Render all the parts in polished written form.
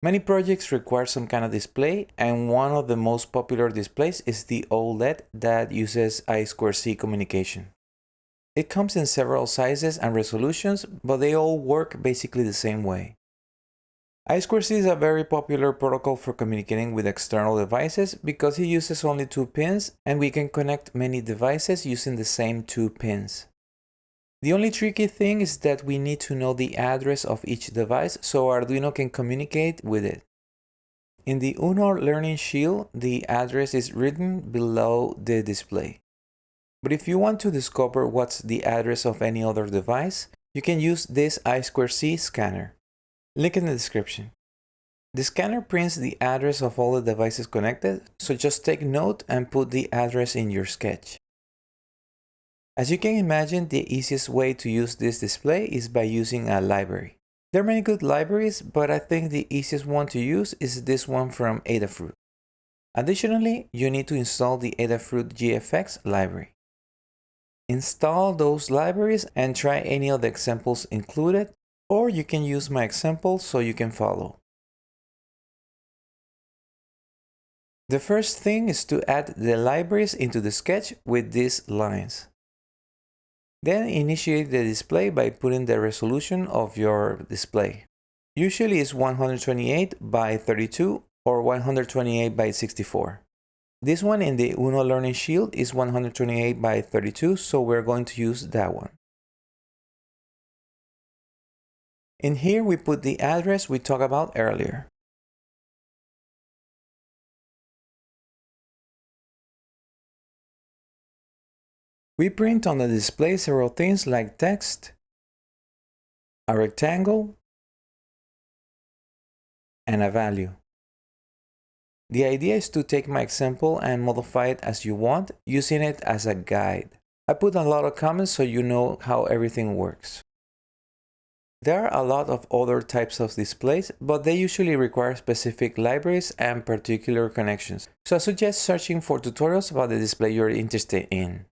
Many projects require some kind of display, and one of the most popular displays is the OLED that uses I2C communication. It comes in several sizes and resolutions, but they all work basically the same way. I2C is a very popular protocol for communicating with external devices because it uses only 2 pins, and we can connect many devices using the same 2 pins. The only tricky thing is that we need to know the address of each device so Arduino can communicate with it. In the UNO Learning Shield, the address is written below the display. But if you want to discover what's the address of any other device, you can use this I2C scanner. Link in the description. The scanner prints the address of all the devices connected, so just take note and put the address in your sketch. As you can imagine, the easiest way to use this display is by using a library. There are many good libraries, but I think the easiest one to use is this one from Adafruit. Additionally, you need to install the Adafruit GFX library. Install those libraries and try any of the examples included, or you can use my example so you can follow. The first thing is to add the libraries into the sketch with these lines. Then initiate the display by putting the resolution of your display. Usually it's 128 by 32 or 128 by 64. This one in the UNO Learning Shield is 128 by 32, so we're going to use that one. In here we put the address we talked about earlier. We print on the display several things like text, a rectangle, and a value. The idea is to take my example and modify it as you want, using it as a guide. I put a lot of comments so you know how everything works. There are a lot of other types of displays, but they usually require specific libraries and particular connections. So I suggest searching for tutorials about the display you're interested in.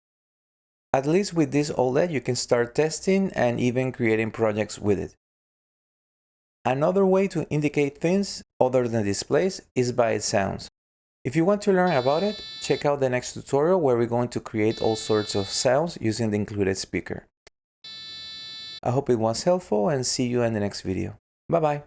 At least with this OLED, you can start testing and even creating projects with it. Another way to indicate things other than displays is by sounds. If you want to learn about it, check out the next tutorial where we're going to create all sorts of sounds using the included speaker. I hope it was helpful and see you in the next video. Bye bye.